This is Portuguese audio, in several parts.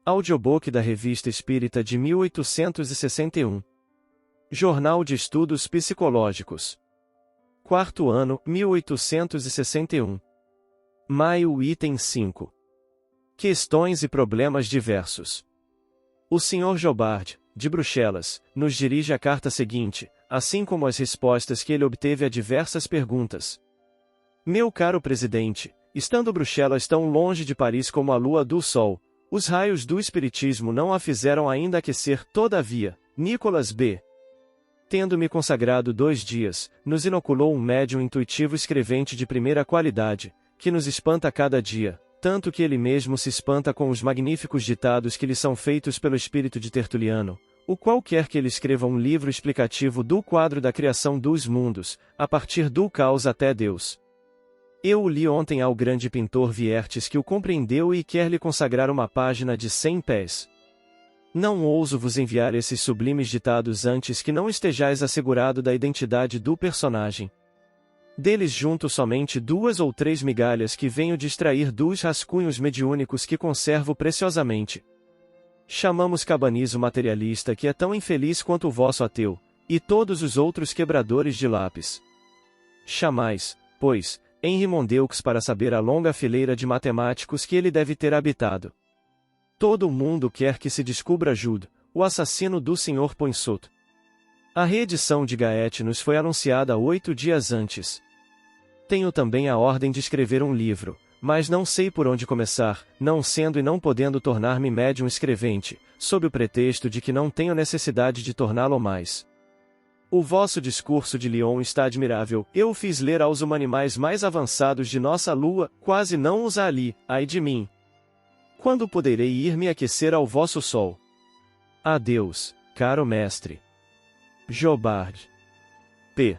Audiobook da Revista Espírita de 1861. Jornal de Estudos Psicológicos. Quarto ano, 1861. Maio, item 5. Questões e problemas diversos. O Sr. Jobard, de Bruxelas, nos dirige a carta seguinte, assim como as respostas que ele obteve a diversas perguntas. Meu caro presidente, estando Bruxelas tão longe de Paris como a lua do sol, os raios do espiritismo não a fizeram ainda aquecer. Todavia, Nicolas B., tendo-me consagrado 2 dias, nos inoculou um médium intuitivo escrevente de primeira qualidade, que nos espanta cada dia, tanto que ele mesmo se espanta com os magníficos ditados que lhe são feitos pelo espírito de Tertuliano, o qual quer que ele escreva um livro explicativo do quadro da criação dos mundos, a partir do caos até Deus. Eu o li ontem ao grande pintor Viertes, que o compreendeu e quer lhe consagrar uma página de 100 pés. Não ouso vos enviar esses sublimes ditados antes que não estejais assegurado da identidade do personagem. Deles junto somente 2 ou 3 migalhas que venho de extrair dos rascunhos mediúnicos que conservo preciosamente. Chamamos Cabanis o materialista, que é tão infeliz quanto o vosso ateu, e todos os outros quebradores de lápis. Chamais, pois, Henri Mondeux para saber a longa fileira de matemáticos que ele deve ter habitado. Todo o mundo quer que se descubra Jude, o assassino do Sr. Poinsot. A reedição de Gaët nos foi anunciada 8 dias antes. Tenho também a ordem de escrever um livro, mas não sei por onde começar, não sendo e não podendo tornar-me médium escrevente, sob o pretexto de que não tenho necessidade de torná-lo mais. O vosso discurso de Lyon está admirável, eu o fiz ler aos humanimais mais avançados de nossa lua, quase não os há ali, ai de mim. Quando poderei ir me aquecer ao vosso sol? Adeus, caro mestre. Jobard. P.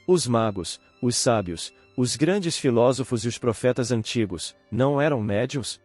Os magos, os sábios, os grandes filósofos e os profetas antigos, não eram médiuns?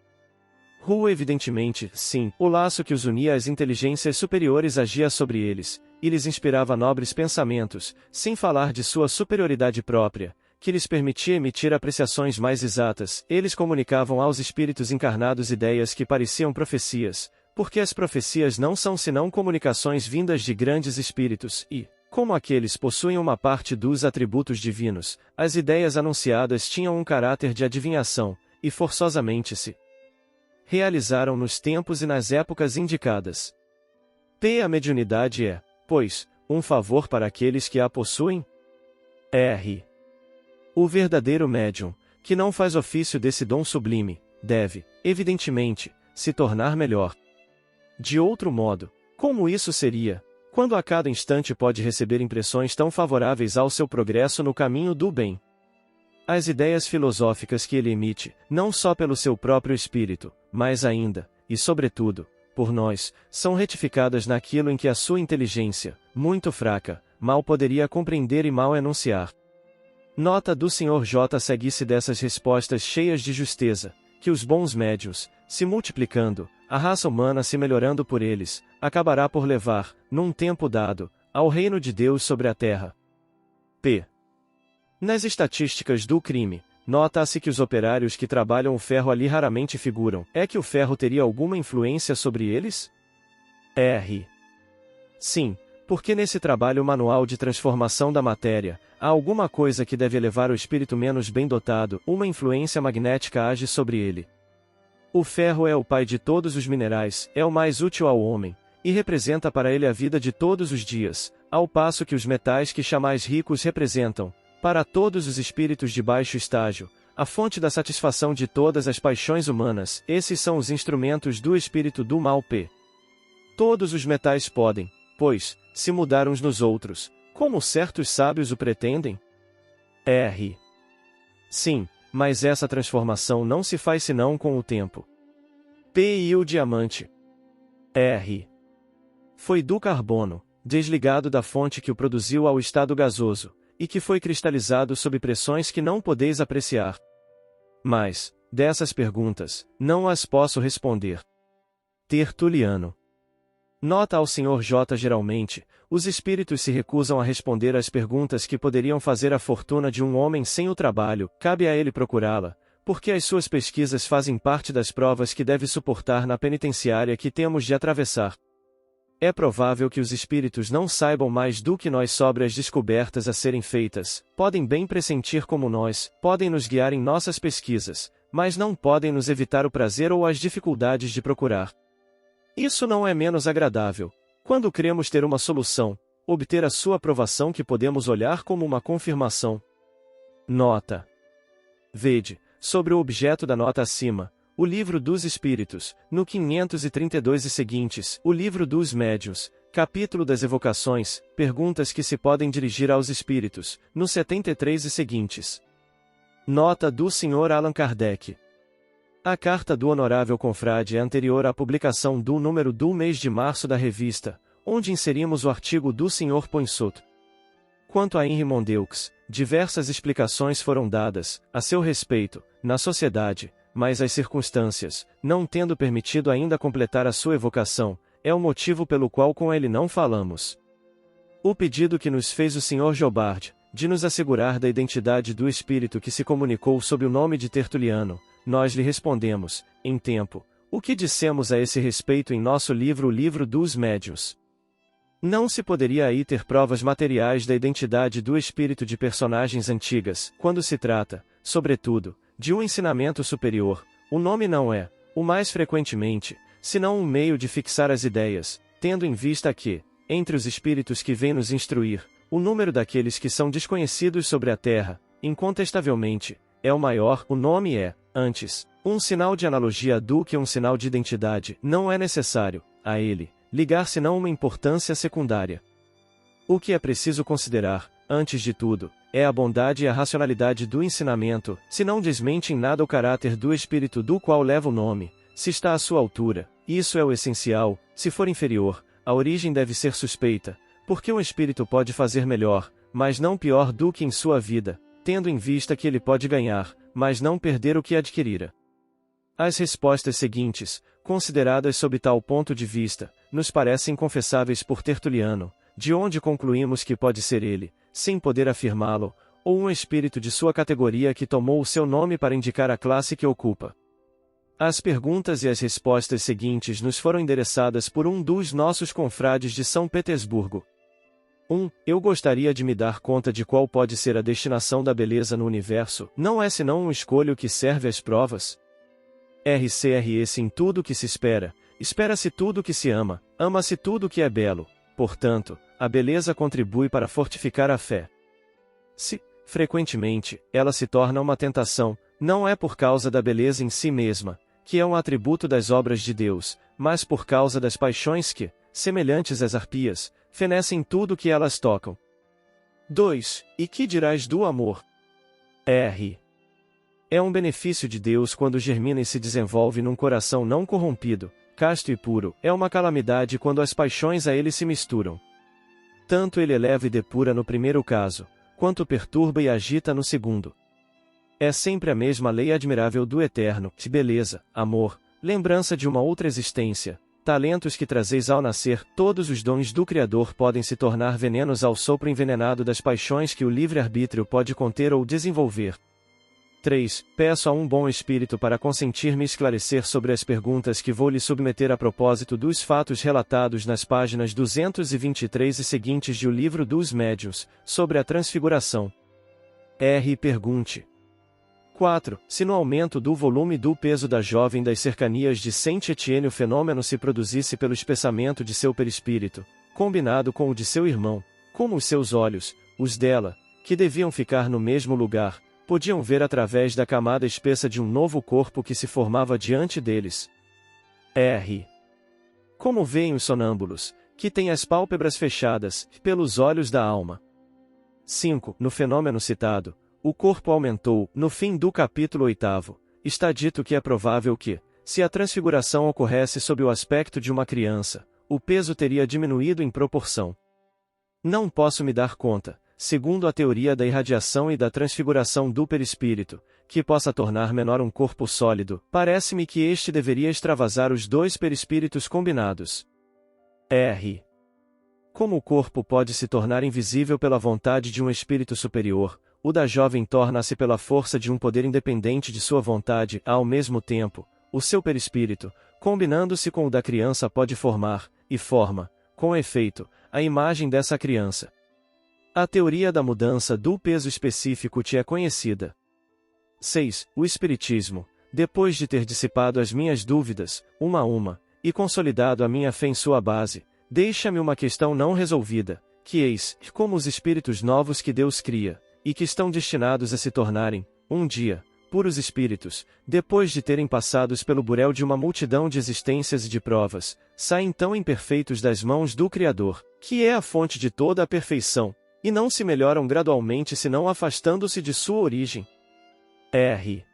Rua evidentemente, sim, o laço que os unia às inteligências superiores agia sobre eles, e lhes inspirava nobres pensamentos, sem falar de sua superioridade própria, que lhes permitia emitir apreciações mais exatas. Eles comunicavam aos espíritos encarnados ideias que pareciam profecias, porque as profecias não são senão comunicações vindas de grandes espíritos, e, como aqueles possuem uma parte dos atributos divinos, as ideias anunciadas tinham um caráter de adivinhação, e forçosamente se realizaram nos tempos e nas épocas indicadas. A mediunidade é, pois, um favor para aqueles que a possuem? R. O verdadeiro médium, que não faz ofício desse dom sublime, deve, evidentemente, se tornar melhor. De outro modo, como isso seria, quando a cada instante pode receber impressões tão favoráveis ao seu progresso no caminho do bem? As ideias filosóficas que ele emite, não só pelo seu próprio espírito, mas ainda, e sobretudo, por nós, são retificadas naquilo em que a sua inteligência, muito fraca, mal poderia compreender e mal enunciar. Nota do Sr. J. Segue-se dessas respostas cheias de justeza, que os bons médiuns, se multiplicando, a raça humana se melhorando por eles, acabará por levar, num tempo dado, ao reino de Deus sobre a terra. P. Nas estatísticas do crime, nota-se que os operários que trabalham o ferro ali raramente figuram. É que o ferro teria alguma influência sobre eles? R. Sim, porque nesse trabalho manual de transformação da matéria, há alguma coisa que deve levar o espírito menos bem dotado, uma influência magnética age sobre ele. O ferro é o pai de todos os minerais, é o mais útil ao homem, e representa para ele a vida de todos os dias, ao passo que os metais que chamais ricos representam, para todos os espíritos de baixo estágio, a fonte da satisfação de todas as paixões humanas. Esses são os instrumentos do espírito do mal. P. Todos os metais podem, pois, se mudar uns nos outros, como certos sábios o pretendem? R. Sim, mas essa transformação não se faz senão com o tempo. P. E o diamante? R. Foi do carbono, desligado da fonte que o produziu ao estado gasoso, e que foi cristalizado sob pressões que não podeis apreciar. Mas, dessas perguntas, não as posso responder. Tertuliano. Nota ao Sr. J. Geralmente, os espíritos se recusam a responder às perguntas que poderiam fazer a fortuna de um homem sem o trabalho, cabe a ele procurá-la, Porque as suas pesquisas fazem parte das provas que deve suportar na penitenciária que temos de atravessar. É provável que os espíritos não saibam mais do que nós sobre as descobertas a serem feitas, podem bem pressentir como nós, podem nos guiar em nossas pesquisas, mas não podem nos evitar o prazer ou as dificuldades de procurar. Isso não é menos agradável. Quando queremos ter uma solução, obter a sua aprovação que podemos olhar como uma confirmação. Nota. Vede, sobre o objeto da nota acima, o Livro dos Espíritos, no 532 e seguintes, o Livro dos Médiuns, capítulo das evocações, perguntas que se podem dirigir aos espíritos, no 73 e seguintes. Nota do Sr. Allan Kardec. A carta do Honorável Confrade é anterior à publicação do número do mês de março da revista, onde inserimos o artigo do Sr. Poinsot. Quanto a Henri Mondeux, diversas explicações foram dadas, a seu respeito, na sociedade, mas as circunstâncias, não tendo permitido ainda completar a sua evocação, é o motivo pelo qual com ele não falamos. O pedido que nos fez o Sr. Jobard, de nos assegurar da identidade do espírito que se comunicou sob o nome de Tertuliano, nós lhe respondemos, em tempo, o que dissemos a esse respeito em nosso livro O Livro dos Médiuns. Não se poderia aí ter provas materiais da identidade do espírito de personagens antigas, quando se trata, sobretudo, de um ensinamento superior. O nome não é, o mais frequentemente, senão um meio de fixar as ideias, tendo em vista que, entre os espíritos que vêm nos instruir, o número daqueles que são desconhecidos sobre a terra, incontestavelmente, é o maior. O nome é, antes, um sinal de analogia do que um sinal de identidade. Não é necessário, a ele, ligar senão uma importância secundária. O que é preciso considerar, antes de tudo, é a bondade e a racionalidade do ensinamento, se não desmente em nada o caráter do espírito do qual leva o nome, se está à sua altura, isso é o essencial, se for inferior, a origem deve ser suspeita, porque um espírito pode fazer melhor, mas não pior do que em sua vida, tendo em vista que ele pode ganhar, mas não perder o que adquirira. As respostas seguintes, consideradas sob tal ponto de vista, nos parecem confessáveis por Tertuliano, de onde concluímos que pode ser ele, sem poder afirmá-lo, ou um espírito de sua categoria que tomou o seu nome para indicar a classe que ocupa. As perguntas e as respostas seguintes nos foram endereçadas por um dos nossos confrades de São Petersburgo. 1. Eu gostaria de me dar conta de qual pode ser a destinação da beleza no universo. Não é senão um escolho que serve às provas? RCRS em tudo que se espera, espera-se tudo que se ama, ama-se tudo que é belo. Portanto, a beleza contribui para fortificar a fé. Se, frequentemente, ela se torna uma tentação, não é por causa da beleza em si mesma, que é um atributo das obras de Deus, mas por causa das paixões que, semelhantes às arpias, fenecem tudo que elas tocam. 2. E que dirás do amor? É um benefício de Deus quando germina e se desenvolve num coração não corrompido, casto e puro. É uma calamidade quando as paixões a ele se misturam. Tanto ele eleva e depura no primeiro caso, quanto perturba e agita no segundo. É sempre a mesma lei admirável do eterno, de beleza, amor, lembrança de uma outra existência, talentos que trazeis ao nascer. Todos os dons do Criador podem se tornar venenos ao sopro envenenado das paixões que o livre-arbítrio pode conter ou desenvolver. 3. Peço a um bom espírito para consentir-me esclarecer sobre as perguntas que vou lhe submeter a propósito dos fatos relatados nas páginas 223 e seguintes de O Livro dos Médiuns, sobre a transfiguração. Pergunte. 4. Se no aumento do volume do peso da jovem das cercanias de Saint-Étienne o fenômeno se produzisse pelo espessamento de seu perispírito, combinado com o de seu irmão, como os seus olhos, os dela, que deviam ficar no mesmo lugar, podiam ver através da camada espessa de um novo corpo que se formava diante deles. Como veem os sonâmbulos, que têm as pálpebras fechadas, pelos olhos da alma. 5. No fenômeno citado, o corpo aumentou. No fim do capítulo 8, está dito que é provável que, se a transfiguração ocorresse sob o aspecto de uma criança, o peso teria diminuído em proporção. Não posso me dar conta, segundo a teoria da irradiação e da transfiguração do perispírito, que possa tornar menor um corpo sólido. Parece-me que este deveria extravasar os dois perispíritos combinados. Como o corpo pode se tornar invisível pela vontade de um espírito superior, o da jovem torna-se pela força de um poder independente de sua vontade, ao mesmo tempo, o seu perispírito, combinando-se com o da criança pode formar, e forma, com efeito, a imagem dessa criança. A teoria da mudança do peso específico te é conhecida. 6. O Espiritismo, depois de ter dissipado as minhas dúvidas, uma a uma, e consolidado a minha fé em sua base, deixa-me uma questão não resolvida, que eis, como os espíritos novos que Deus cria, e que estão destinados a se tornarem, um dia, puros espíritos, depois de terem passados pelo burel de uma multidão de existências e de provas, saem tão imperfeitos das mãos do Criador, que é a fonte de toda a perfeição, e não se melhoram gradualmente senão afastando-se de sua origem. R.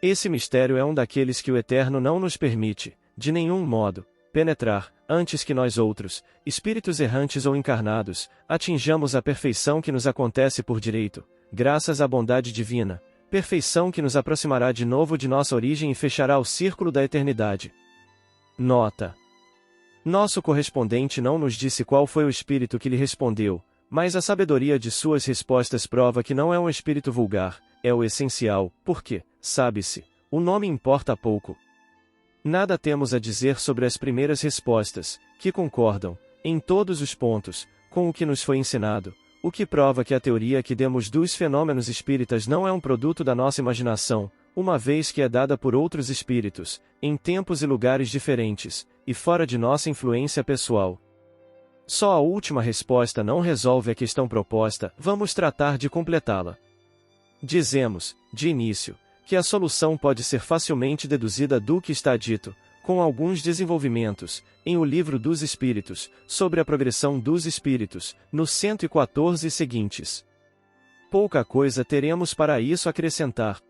Esse mistério é um daqueles que o Eterno não nos permite, de nenhum modo, penetrar, antes que nós outros, espíritos errantes ou encarnados, atinjamos a perfeição que nos acontece por direito, graças à bondade divina, perfeição que nos aproximará de novo de nossa origem e fechará o círculo da eternidade. Nota: nosso correspondente não nos disse qual foi o espírito que lhe respondeu, mas a sabedoria de suas respostas prova que não é um espírito vulgar, é o essencial, porque, sabe-se, o nome importa pouco. Nada temos a dizer sobre as primeiras respostas, que concordam, em todos os pontos, com o que nos foi ensinado, o que prova que a teoria que demos dos fenômenos espíritas não é um produto da nossa imaginação, uma vez que é dada por outros espíritos, em tempos e lugares diferentes, e fora de nossa influência pessoal. Só a última resposta não resolve a questão proposta, vamos tratar de completá-la. Dizemos, de início, que a solução pode ser facilmente deduzida do que está dito, com alguns desenvolvimentos, em O Livro dos Espíritos, sobre a progressão dos espíritos, no 114 e seguintes. Pouca coisa teremos para isso acrescentar.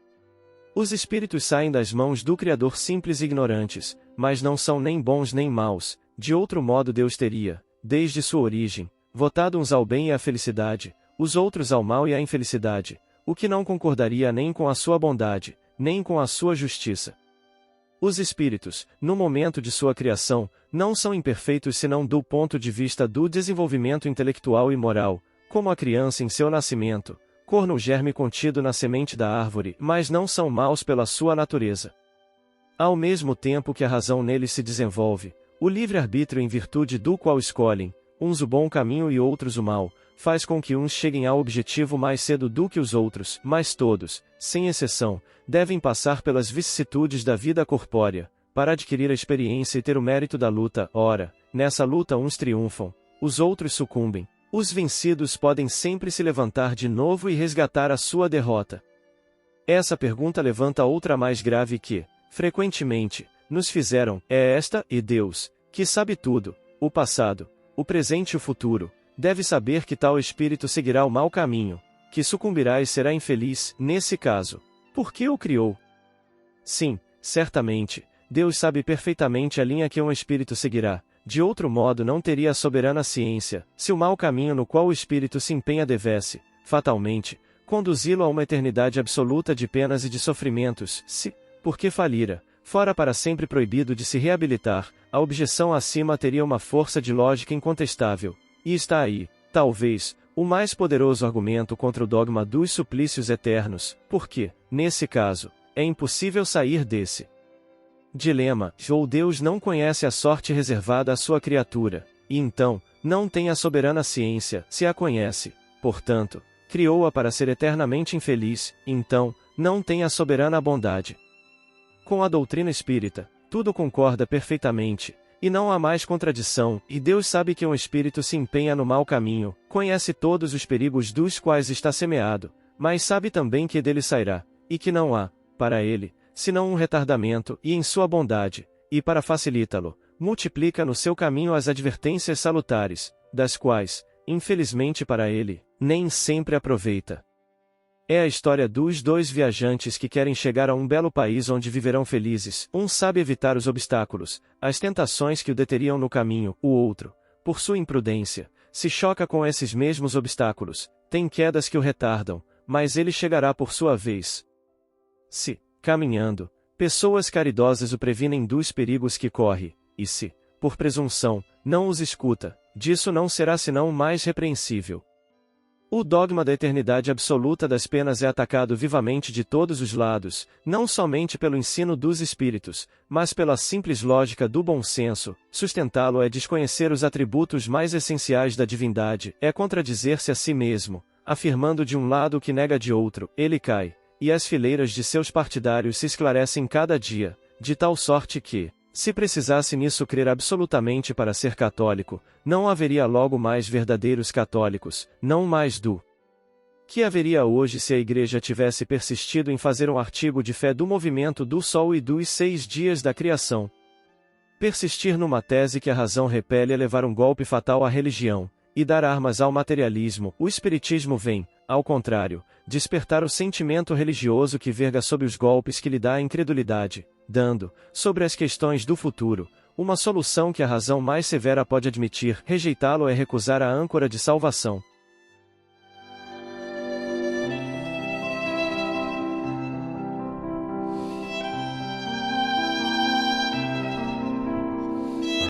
Os espíritos saem das mãos do Criador simples e ignorantes, mas não são nem bons nem maus, de outro modo Deus teria, desde sua origem, votado uns ao bem e à felicidade, os outros ao mal e à infelicidade, o que não concordaria nem com a sua bondade, nem com a sua justiça. Os espíritos, no momento de sua criação, não são imperfeitos senão do ponto de vista do desenvolvimento intelectual e moral, como a criança em seu nascimento, cor no germe contido na semente da árvore, mas não são maus pela sua natureza. Ao mesmo tempo que a razão neles se desenvolve, o livre-arbítrio em virtude do qual escolhem, uns o bom caminho e outros o mau, faz com que uns cheguem ao objetivo mais cedo do que os outros, mas todos, sem exceção, devem passar pelas vicissitudes da vida corpórea, para adquirir a experiência e ter o mérito da luta. Ora, nessa luta uns triunfam, os outros sucumbem, os vencidos podem sempre se levantar de novo e resgatar a sua derrota. Essa pergunta levanta outra mais grave que, frequentemente, nos fizeram, é esta, e Deus, que sabe tudo, o passado, o presente e o futuro, deve saber que tal espírito seguirá o mau caminho, que sucumbirá e será infeliz, nesse caso. Por que o criou? Sim, certamente, Deus sabe perfeitamente a linha que um espírito seguirá, de outro modo não teria a soberana ciência, se o mau caminho no qual o espírito se empenha devesse, fatalmente, conduzi-lo a uma eternidade absoluta de penas e de sofrimentos, se, porque falira, fora para sempre proibido de se reabilitar, a objeção acima teria uma força de lógica incontestável, e está aí, talvez, o mais poderoso argumento contra o dogma dos suplícios eternos, porque, nesse caso, é impossível sair desse dilema, ou Deus não conhece a sorte reservada à sua criatura, e então, não tem a soberana ciência, se a conhece, portanto, criou-a para ser eternamente infeliz, então, não tem a soberana bondade. Com a doutrina espírita, tudo concorda perfeitamente, e não há mais contradição, e Deus sabe que um espírito se empenha no mau caminho, conhece todos os perigos dos quais está semeado, mas sabe também que dele sairá, e que não há, para ele, senão um retardamento, e em sua bondade, e para facilitá-lo, multiplica no seu caminho as advertências salutares, das quais, infelizmente para ele, nem sempre aproveita. É a história dos dois viajantes que querem chegar a um belo país onde viverão felizes. Um sabe evitar os obstáculos, as tentações que o deteriam no caminho, o outro, por sua imprudência, se choca com esses mesmos obstáculos, tem quedas que o retardam, mas ele chegará por sua vez. Se, caminhando, pessoas caridosas o previnem dos perigos que corre, e se, por presunção, não os escuta, disso não será senão mais repreensível. O dogma da eternidade absoluta das penas é atacado vivamente de todos os lados, não somente pelo ensino dos espíritos, mas pela simples lógica do bom senso. Sustentá-lo é desconhecer os atributos mais essenciais da divindade, é contradizer-se a si mesmo, afirmando de um lado o que nega de outro. Ele cai, e as fileiras de seus partidários se esclarecem cada dia, de tal sorte que, se precisasse nisso crer absolutamente para ser católico, não haveria logo mais verdadeiros católicos, não mais do que haveria hoje se a Igreja tivesse persistido em fazer um artigo de fé do movimento do Sol e dos 6 dias da criação. Persistir numa tese que a razão repele é levar um golpe fatal à religião, e dar armas ao materialismo. O Espiritismo vem, ao contrário, despertar o sentimento religioso que verga sob os golpes que lhe dá a incredulidade, dando, sobre as questões do futuro, uma solução que a razão mais severa pode admitir. Rejeitá-lo é recusar a âncora de salvação.